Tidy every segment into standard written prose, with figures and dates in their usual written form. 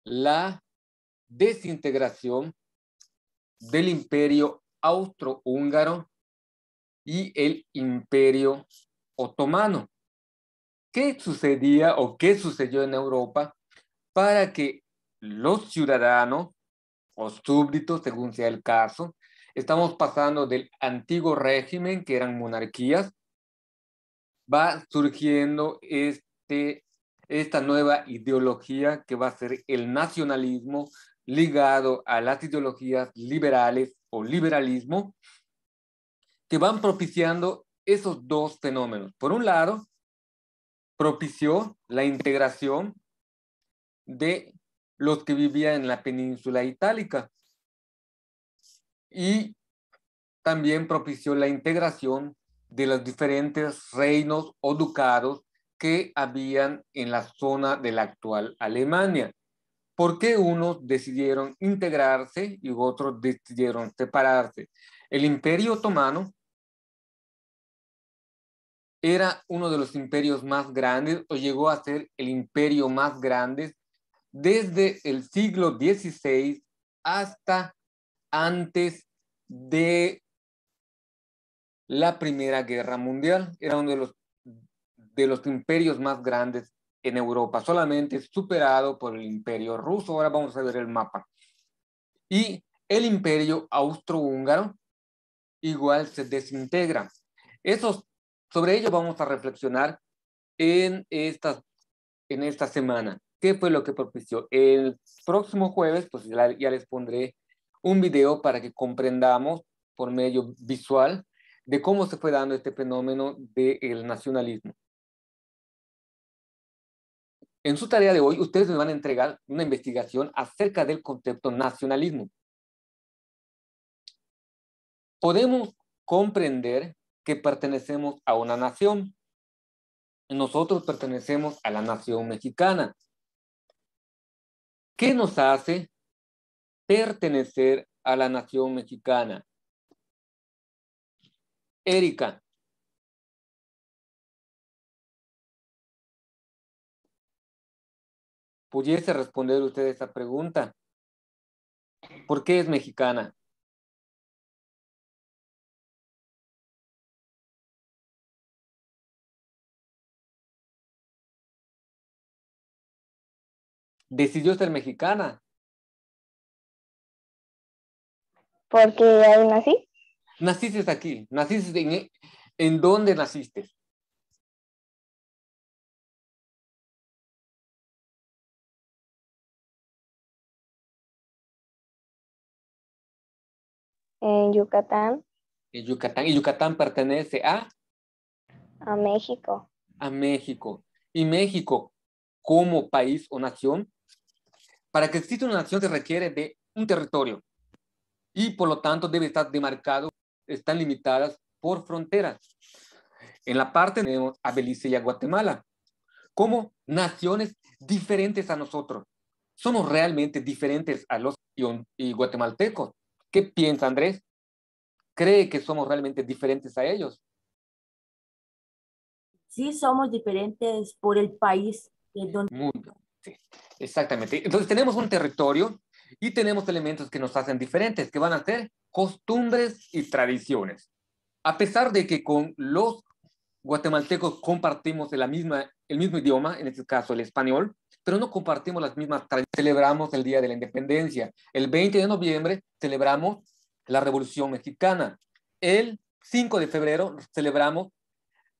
la desintegración del Imperio Austrohúngaro y el Imperio Otomano. ¿Qué sucedía o qué sucedió en Europa para que los ciudadanos o súbditos, según sea el caso, estamos pasando del antiguo régimen, que eran monarquías, va surgiendo esta nueva ideología que va a ser el nacionalismo ligado a las ideologías liberales o liberalismo, que van propiciando esos dos fenómenos. Por un lado, propició la integración de los que vivían en la península itálica y también propició la integración de los diferentes reinos o ducados que habían en la zona de la actual Alemania. ¿Por qué unos decidieron integrarse y otros decidieron separarse? El Imperio Otomano era uno de los imperios más grandes o llegó a ser el imperio más grande desde el siglo XVI hasta antes de la Primera Guerra Mundial. Era uno de los imperios más grandes en Europa, solamente superado por el Imperio Ruso. Ahora vamos a ver el mapa. Y el Imperio Austrohúngaro igual se desintegra. Sobre ello vamos a reflexionar en esta semana. ¿Qué fue lo que propició? El próximo jueves, pues ya les pondré un video para que comprendamos por medio visual de cómo se fue dando este fenómeno del nacionalismo. En su tarea de hoy, ustedes me van a entregar una investigación acerca del concepto nacionalismo. Podemos comprender que pertenecemos a una nación. Nosotros pertenecemos a la nación mexicana. ¿Qué nos hace pertenecer a la nación mexicana? Erika. ¿Pudiese responder usted esa pregunta? ¿Por qué es mexicana? ¿Decidió ser mexicana? Porque ahí nací. Naciste aquí. ¿Naciste en dónde naciste? En Yucatán. En Yucatán. ¿Y Yucatán pertenece a México? A México. ¿Y México como país o nación? Para que exista una nación se requiere de un territorio y por lo tanto debe estar demarcado, están limitadas por fronteras. En la parte tenemos a Belice y a Guatemala como naciones diferentes a nosotros. Somos realmente diferentes a los y guatemaltecos. ¿Qué piensa Andrés? ¿Cree que somos realmente diferentes a ellos? Sí, somos diferentes por el país donde... Muy bien, sí, exactamente. Entonces tenemos un territorio y tenemos elementos que nos hacen diferentes, que van a ser costumbres y tradiciones. A pesar de que con los guatemaltecos compartimos el mismo idioma, en este caso el español, pero no compartimos las mismas tradiciones. Celebramos el Día de la Independencia. El 20 de noviembre celebramos la Revolución Mexicana. El 5 de febrero celebramos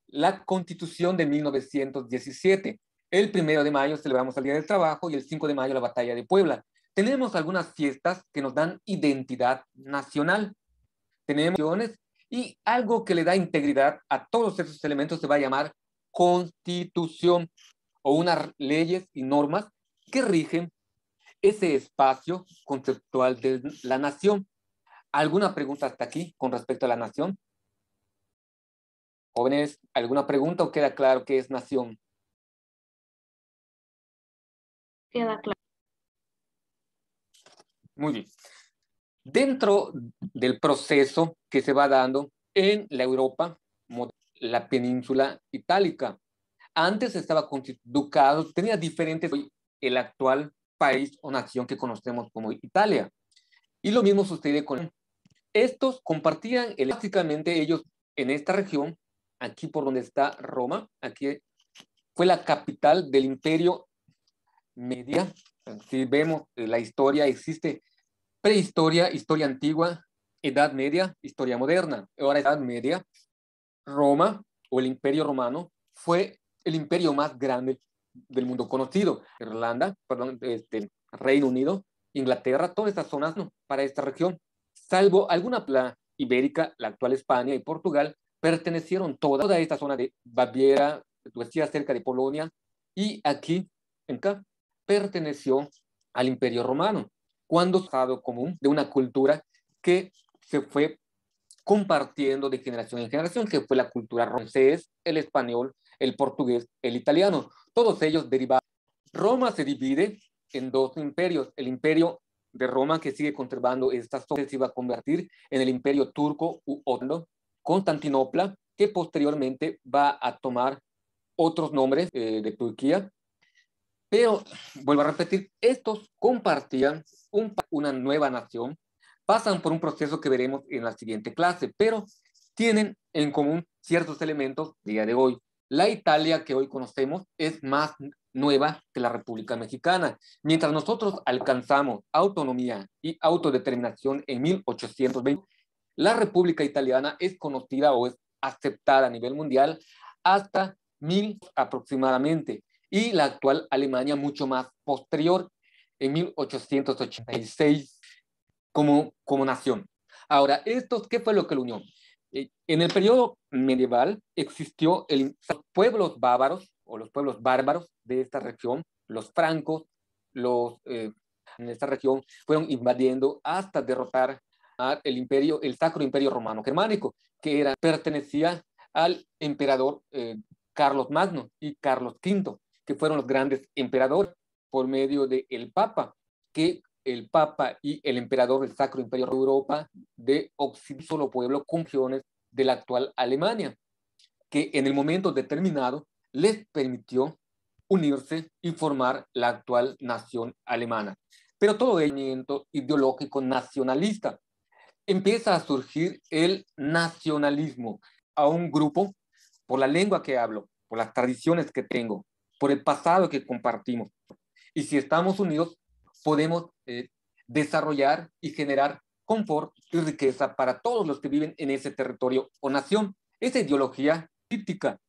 la Constitución de 1917. El 1 de mayo celebramos el Día del Trabajo y el 5 de mayo la Batalla de Puebla. Tenemos algunas fiestas que nos dan identidad nacional. Tenemos y algo que le da integridad a todos esos elementos se va a llamar constitución o unas leyes y normas que rigen ese espacio conceptual de la nación. ¿Alguna pregunta hasta aquí con respecto a la nación? Jóvenes, ¿alguna pregunta o queda claro qué es nación? Queda claro. Muy bien. Dentro del proceso que se va dando en la Europa, la península itálica, antes estaba ducado, tenía diferentes, el actual país o nación que conocemos como Italia. Y lo mismo sucede con estos, compartían básicamente ellos en esta región, aquí por donde está Roma, aquí fue la capital del Imperio Media. Si vemos la historia, existe prehistoria, historia antigua, Edad Media, historia moderna. Ahora Edad Media, Roma o el Imperio Romano fue el imperio más grande del mundo conocido. Irlanda, perdón, Reino Unido, Inglaterra, todas estas zonas no, para esta región, salvo alguna plaza ibérica, la actual España y Portugal, pertenecieron toda esta zona de Baviera, decía cerca de Polonia, y aquí, en acá, perteneció al Imperio Romano, cuando es estado común de una cultura que se fue compartiendo de generación en generación, que fue la cultura francés, el español, el portugués, el italiano, todos ellos derivados. Roma se divide en dos imperios, el imperio de Roma, que sigue conservando estas zonas, se iba a convertir en el imperio turco u otomano, Constantinopla, que posteriormente va a tomar otros nombres de Turquía, pero vuelvo a repetir, estos compartían una nueva nación, pasan por un proceso que veremos en la siguiente clase, pero tienen en común ciertos elementos día de hoy. La Italia que hoy conocemos es más nueva que la República Mexicana. Mientras nosotros alcanzamos autonomía y autodeterminación en 1820, la República Italiana es conocida o es aceptada a nivel mundial hasta 1000 aproximadamente, y la actual Alemania mucho más posterior, en 1886, como nación. Ahora, ¿qué fue lo que lo unió? En el periodo medieval existió los pueblos bárbaros o los pueblos bárbaros de esta región, los francos, en esta región fueron invadiendo hasta derrotar el imperio, el Sacro Imperio Romano Germánico, que pertenecía al emperador Carlos Magno y Carlos V, que fueron los grandes emperadores por medio del Papa, que el Papa y el emperador del Sacro Imperio de Europa de Occidente, solo pueblo con regiones de la actual Alemania, que en el momento determinado les permitió unirse y formar la actual nación alemana. Pero todo el movimiento ideológico nacionalista empieza a surgir el nacionalismo a un grupo por la lengua que hablo, por las tradiciones que tengo, por el pasado que compartimos. Y si estamos unidos, podemos desarrollar y generar confort y riqueza para todos los que viven en ese territorio o nación. Esa ideología política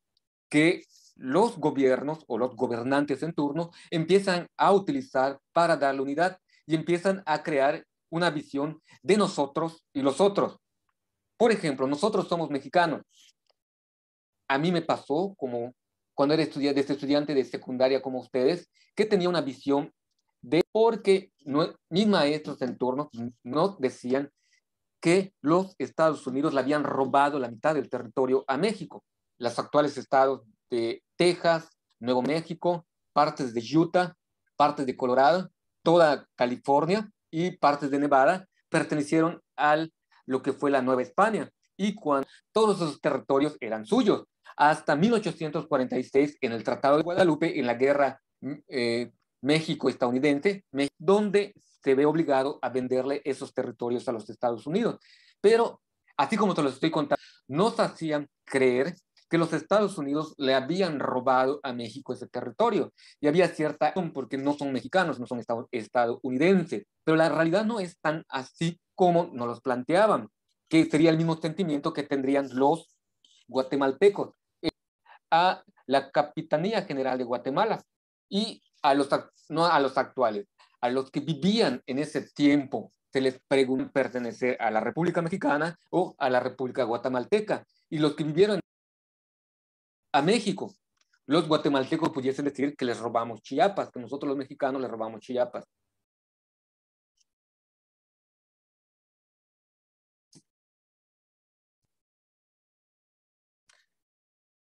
que los gobiernos o los gobernantes en turno empiezan a utilizar para dar la unidad y empiezan a crear una visión de nosotros y los otros. Por ejemplo, nosotros somos mexicanos. A mí me pasó como cuando era estudiante de secundaria como ustedes, que tenía una visión porque mis maestros en turno nos decían que los Estados Unidos le habían robado la mitad del territorio a México. Los actuales estados de Texas, Nuevo México, partes de Utah, partes de Colorado, toda California y partes de Nevada pertenecieron a lo que fue la Nueva España. Y cuando todos esos territorios eran suyos, hasta 1846 en el Tratado de Guadalupe, en la guerra México-estadounidense, donde se ve obligado a venderle esos territorios a los Estados Unidos. Pero, así como te los estoy contando, nos hacían creer que los Estados Unidos le habían robado a México ese territorio. Y había cierta, porque no son mexicanos, no son estadounidenses, pero la realidad no es tan así como nos los planteaban, que sería el mismo sentimiento que tendrían los guatemaltecos a la Capitanía General de Guatemala y no a los actuales, a los que vivían en ese tiempo, se les preguntó pertenecer a la República Mexicana o a la República Guatemalteca, y los que vivieron a México, los guatemaltecos pudiesen decir que les robamos Chiapas, que nosotros los mexicanos les robamos Chiapas.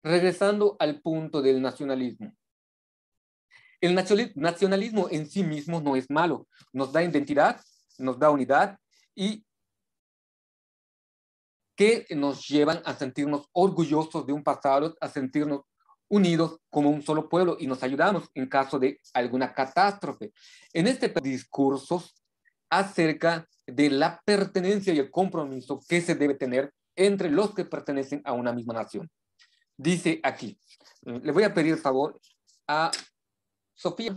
Regresando al punto del nacionalismo. El nacionalismo en sí mismo no es malo, nos da identidad, nos da unidad y que nos llevan a sentirnos orgullosos de un pasado, a sentirnos unidos como un solo pueblo y nos ayudamos en caso de alguna catástrofe. En este discursos acerca de la pertenencia y el compromiso que se debe tener entre los que pertenecen a una misma nación. Dice aquí, le voy a pedir el favor a Sofía.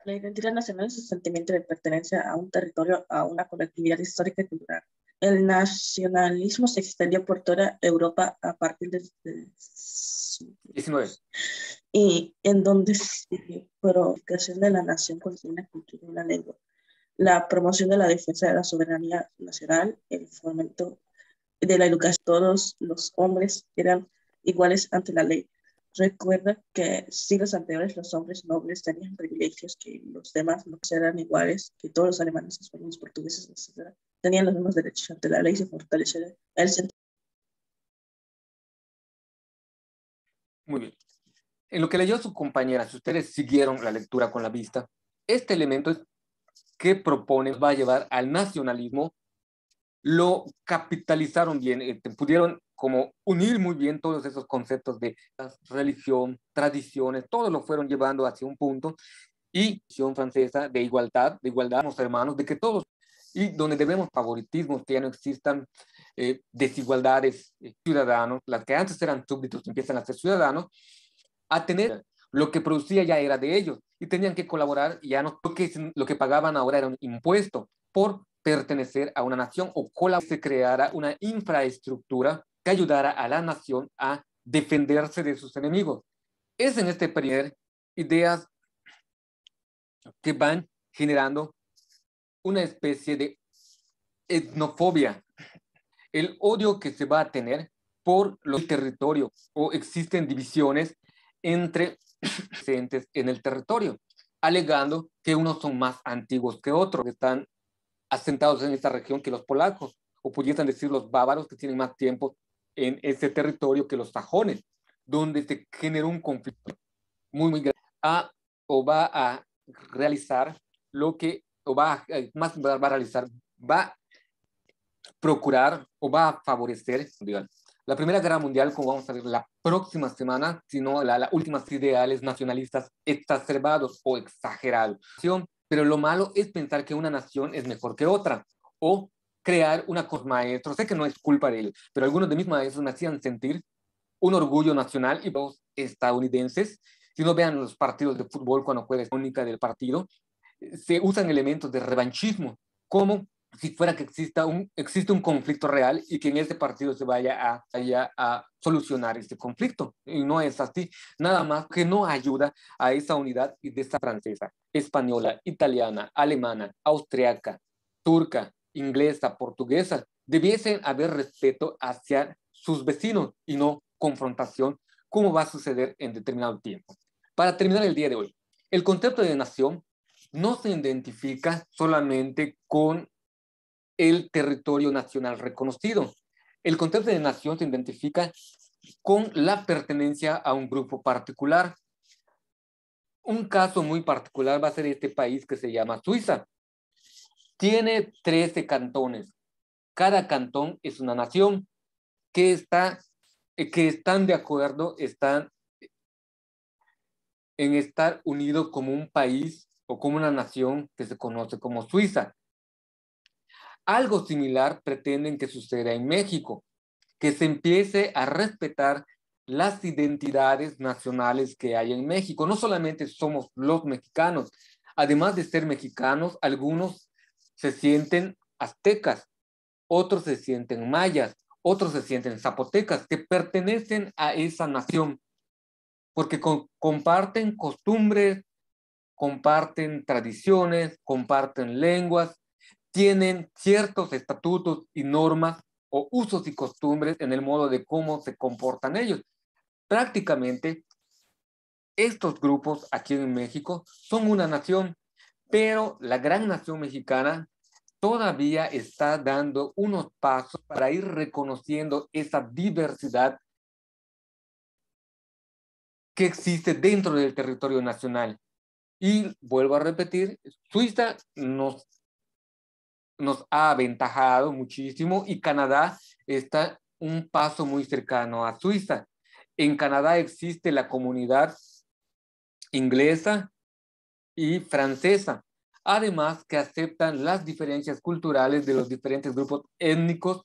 La identidad nacional es el sentimiento de pertenencia a un territorio, a una colectividad histórica y cultural. El nacionalismo se extendió por toda Europa a partir del 19. y en donde se purificación de la nación con una cultura y una lengua, la promoción de la defensa de la soberanía nacional, el fomento de la educación. Todos los hombres eran iguales ante la ley. Recuerda que siglos anteriores los hombres nobles tenían privilegios que los demás no eran iguales, que todos los alemanes, españoles, portugueses, etc. Tenían los mismos derechos ante la ley y se fortaleció el sentido. Muy bien. En lo que leyó su compañera, si ustedes siguieron la lectura con la vista, este elemento que propone va a llevar al nacionalismo, lo capitalizaron bien, pudieron como unir muy bien todos esos conceptos de religión, tradiciones, todo lo fueron llevando hacia un punto, y la francesa de igualdad, somos hermanos, de que todos, y donde debemos favoritismos, que ya no existan desigualdades ciudadanos, las que antes eran súbditos empiezan a ser ciudadanos, a tener lo que producía ya era de ellos y tenían que colaborar, ya no lo que pagaban ahora era un impuesto por pertenecer a una nación o se creara una infraestructura que ayudara a la nación a defenderse de sus enemigos. Es en este primer ideas que van generando una especie de etnofobia, el odio que se va a tener por los territorios, o existen divisiones entre presentes en el territorio, alegando que unos son más antiguos que otros, que están asentados en esta región que los polacos, o pudiesen decir los bávaros, que tienen más tiempo en ese territorio que los sajones, donde se generó un conflicto muy grande, o va a realizar lo que, o va a realizar, va a procurar o va a favorecer, digamos, la Primera Guerra Mundial, como vamos a ver la próxima semana, sino las últimas ideales nacionalistas exacerbados o exagerados. Pero lo malo es pensar que una nación es mejor que otra o crear una cosa maestro. Sé que no es culpa de ellos, pero algunos de mis maestros me hacían sentir un orgullo nacional y los estadounidenses, si no vean los partidos de fútbol cuando juega la única del partido, se usan elementos de revanchismo, como si fuera que existe un conflicto real y que en este partido se vaya a solucionar este conflicto. Y no es así, nada más que no ayuda a esa unidad de esa francesa, española, italiana, alemana, austriaca, turca, inglesa, portuguesa. Debiesen haber respeto hacia sus vecinos y no confrontación, como va a suceder en determinado tiempo. Para terminar el día de hoy, el concepto de nación no se identifica solamente con el territorio nacional reconocido. El concepto de nación se identifica con la pertenencia a un grupo particular. Un caso muy particular va a ser este país que se llama Suiza. Tiene 13 cantones. Cada cantón es una nación que están de acuerdo, están en estar unidos como un país o como una nación que se conoce como Suiza. Algo similar pretenden que suceda en México, que se empiece a respetar las identidades nacionales que hay en México. No solamente somos los mexicanos, además de ser mexicanos, algunos se sienten aztecas, otros se sienten mayas, otros se sienten zapotecas, que pertenecen a esa nación, porque comparten costumbres, comparten tradiciones, comparten lenguas, tienen ciertos estatutos y normas o usos y costumbres en el modo de cómo se comportan ellos. Prácticamente, estos grupos aquí en México son una nación, pero la gran nación mexicana todavía está dando unos pasos para ir reconociendo esa diversidad que existe dentro del territorio nacional. Y vuelvo a repetir, Suiza nos ha aventajado muchísimo y Canadá está un paso muy cercano a Suiza. En Canadá existe la comunidad inglesa y francesa, además que aceptan las diferencias culturales de los diferentes grupos étnicos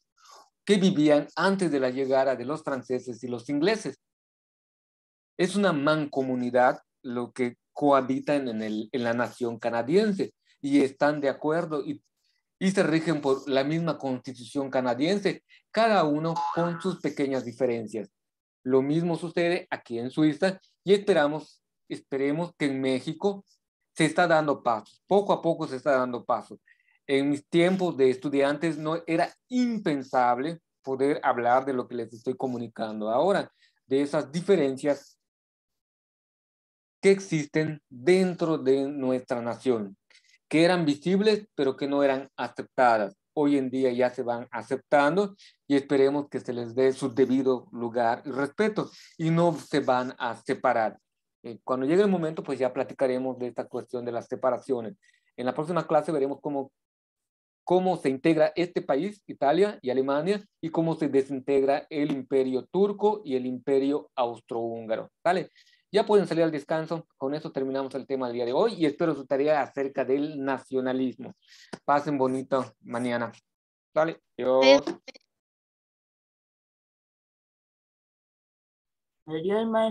que vivían antes de la llegada de los franceses y los ingleses. Es una mancomunidad lo que cohabitan en la nación canadiense y están de acuerdo y se rigen por la misma constitución canadiense, cada uno con sus pequeñas diferencias. Lo mismo sucede aquí en Suiza y esperemos que en México se está dando pasos, poco a poco se está dando pasos. En mis tiempos de estudiantes no era impensable poder hablar de lo que les estoy comunicando ahora, de esas diferencias que existen dentro de nuestra nación, que eran visibles, pero que no eran aceptadas. Hoy en día ya se van aceptando y esperemos que se les dé su debido lugar y respeto y no se van a separar. Cuando llegue el momento, pues ya platicaremos de esta cuestión de las separaciones. En la próxima clase veremos cómo se integra este país, Italia y Alemania, y cómo se desintegra el imperio turco y el imperio austrohúngaro. ¿Vale? Ya pueden salir al descanso. Con eso terminamos el tema del día de hoy y espero su tarea acerca del nacionalismo. Pasen bonito mañana. ¿Vale? Adiós. Adiós, maestro.